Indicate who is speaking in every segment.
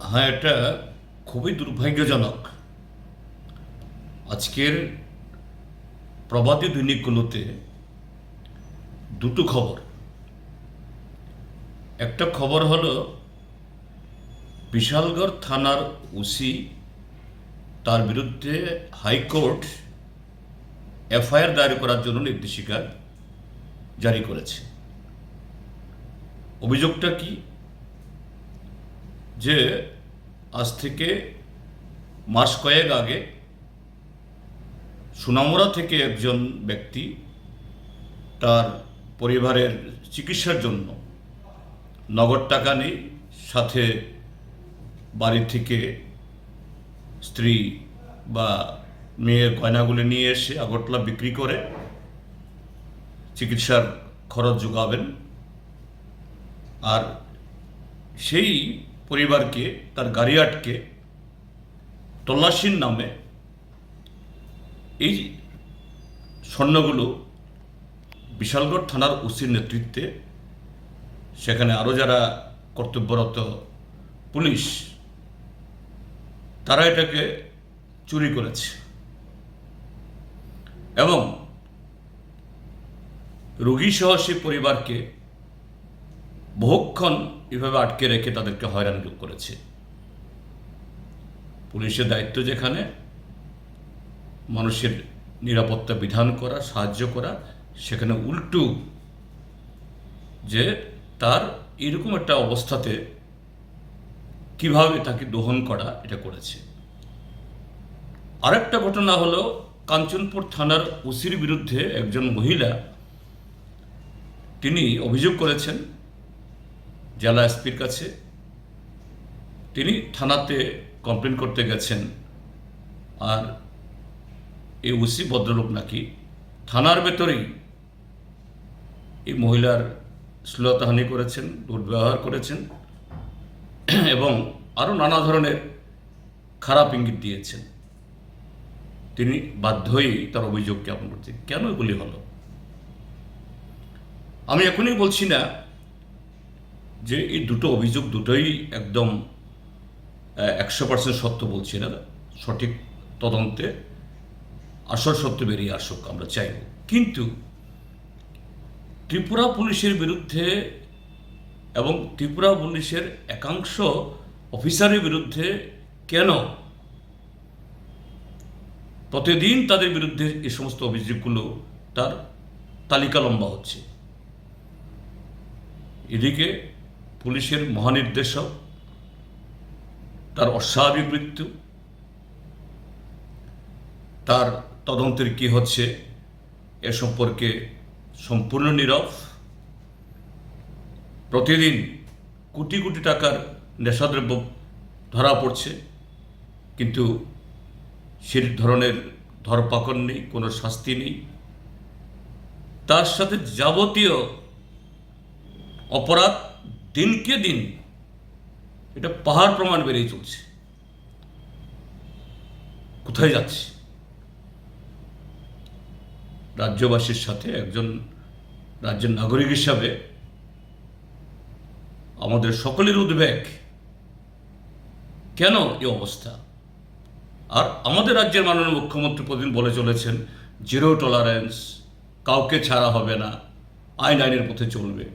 Speaker 1: হ্যাঁ, এটা খুবই দুর্ভাগ্যজনক। আজকের প্রবাদী দৈনিকগুলোতে দুটো খবর। একটা খবর হলো বিশালগড় থানার ওসি, তার বিরুদ্ধে হাইকোর্ট এফআইআর দায়ের করার জন্য নির্দেশিকা জারি করেছে। অভিযোগটা কি? যে আজ থেকে মাস কয়েক আগে সোনামুড়া থেকে একজন ব্যক্তি তার পরিবারের চিকিৎসার জন্য নগদ টাকা নেই, সাথে বাড়ি থেকে স্ত্রী বা মেয়ের গয়নাগুলি নিয়ে এসে আগরতলা বিক্রি করে চিকিৎসার খরচ যোগাবেন। আর সেই পরিবারকে তার গাড়ি আটকে তল্লাশির নামে এই স্বর্ণগুলো বিশালগড় থানার ওসির নেতৃত্বে, সেখানে আরও যারা কর্তব্যরত পুলিশ, তারা এটাকে চুরি করেছে এবং রোগী সহ সেই পরিবারকে বহুক্ষণ এভাবে আটকে রেখে তাদেরকে হয়রানি করেছে। পুলিশের দায়িত্ব যেখানে মানুষের নিরাপত্তা বিধান করা, সাহায্য করা, সেখানে উল্টো যে তার এরকম একটা অবস্থাতে কিভাবে তাকে দহন করা, এটা করেছে। আরেকটা ঘটনা হলো কাঞ্চনপুর থানার ওসির বিরুদ্ধে একজন মহিলা, তিনি অভিযোগ করেছেন জেলা এসপির কাছে। তিনি থানাতে কমপ্লেন করতে গেছেন, আর এই ওসি ভদ্রলোক নাকি থানার ভেতরেই এই মহিলার শ্লীলতাহানি করেছেন, দুর্ব্যবহার করেছেন এবং আরও নানা ধরনের খারাপ ইঙ্গিত দিয়েছেন। তিনি বাধ্য হয়েই তার অভিযোগ জ্ঞাপন করতে। কেন এগুলি হলো? আমি এখনই বলছি না যে এই দুটো অভিযোগ দুটোই একদম 100% সত্য, বলছি না। সঠিক তদন্তে আসল সত্য বেরিয়ে আসুক, আমরা চাইব। কিন্তু ত্রিপুরা পুলিশের বিরুদ্ধে এবং ত্রিপুরা পুলিশের একাংশ অফিসারের বিরুদ্ধে কেন প্রতিদিন তাদের বিরুদ্ধে এই সমস্ত অভিযোগগুলো, তার তালিকা লম্বা হচ্ছে? এদিকে পুলিশের মহানির্দেশক, তার অস্বাভাবিক মৃত্যু, তার তদন্তের কি হচ্ছে এ সম্পর্কে সম্পূর্ণ নীরব। প্রতিদিন কোটি কোটি টাকার নেশাদ্রব্য ধরা পড়ছে, কিন্তু সে ধরনের ধরপাকড় নেই, কোনো শাস্তি নেই। তার সাথে যাবতীয় অপরাধ দিনকে দিন এটা পাহাড় প্রমাণ বেড়েই চলছে। কোথায় যাচ্ছে? রাজ্যবাসীর সাথে একজন রাজ্যের নাগরিক হিসাবে আমাদের সকলের উদ্বেগ, কেন এই অবস্থা? আর আমাদের রাজ্যের মাননীয় মুখ্যমন্ত্রী প্রতিদিন বলে চলেছেন জিরো টলারেন্স, কাউকে ছাড়া হবে না, আইন আইনের পথে চলবে।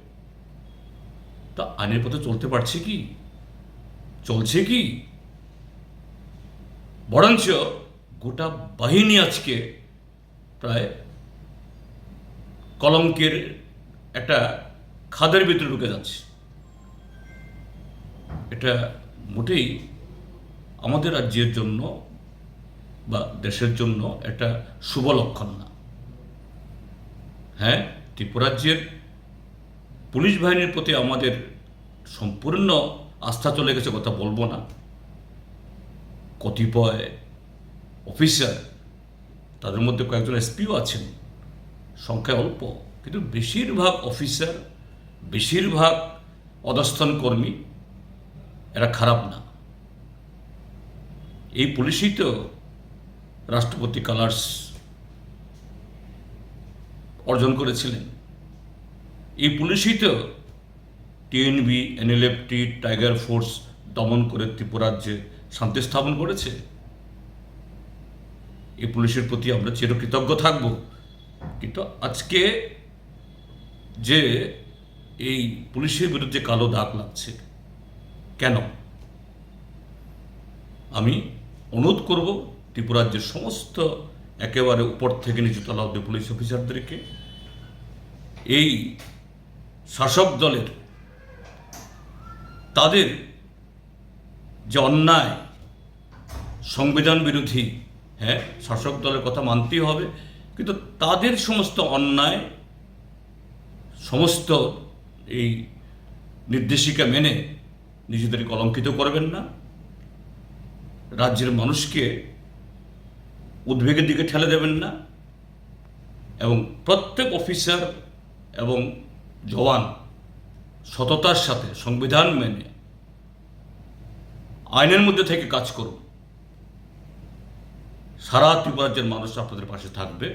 Speaker 1: তা আইনের পথে চলতে পারছে কি? চলছে কি? বরঞ্চ গোটা বাহিনী আজকে প্রায় কলঙ্কের একটা খাদের ভিতরে ঢুকে যাচ্ছে। এটা মোটেই আমাদের রাজ্যের জন্য বা দেশের জন্য একটা শুভ লক্ষণ না। হ্যাঁ, ত্রিপুরা রাজ্যের পুলিশ বাহিনীর প্রতি আমাদের সম্পূর্ণ আস্থা চলে গেছে, কথা বলবো না। কতিপয় অফিসার, তাদের মধ্যে কয়েকজন এসপিও আছেন, সংখ্যায় অল্প, কিন্তু বেশিরভাগ অফিসার, বেশিরভাগ অধস্তন কর্মী, এরা খারাপ না। এই পুলিশই তো রাষ্ট্রপতি কালার্স অর্জন করেছিলেন। এই পুলিশই তো টিএনবি, এনএলএফটি, টাইগার ফোর্স দমন করে ত্রিপুরাজ্যে শান্তি স্থাপন করেছে। এই পুলিশের প্রতি আমরা চিরকৃতজ্ঞ থাকব। কিন্তু আজকে যে এই পুলিশের বিরুদ্ধে কালো দাগ লাগছে কেন, আমি অনুরোধ করব ত্রিপুরাজ্যের সমস্ত একেবারে উপর থেকে নিচু তলা অব্দি পুলিশ অফিসারদেরকে এই শাসক দলের তাদের যে অন্যায়, সংবিধান বিরোধী, হ্যাঁ শাসক দলের কথা মানতেই হবে, কিন্তু তাদের সমস্ত অন্যায়, সমস্ত এই নির্দেশিকা মেনে নিজেদের কলঙ্কিত করবেন না, রাজ্যের মানুষকে উদ্বেগের দিকে ঠেলে দেবেন না, এবং প্রত্যেক অফিসার এবং জওয়ান সততার সাথে সংবিধান মেনে আইনের মধ্যে থেকে কাজ করুন। সারা ত্রিপুরা রাজ্যের মানুষ আপনাদের পাশে থাকবে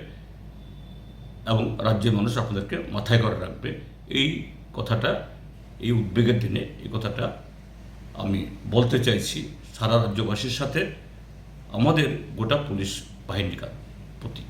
Speaker 1: এবং রাজ্যের মানুষ আপনাদেরকে মাথায় করে রাখবে। এই কথাটা, এই উদ্বেগের দিনে এই কথাটা আমি বলতে চাইছি সারা রাজ্যবাসীর সাথে, আমাদের গোটা পুলিশ বাহিনীর প্রতি।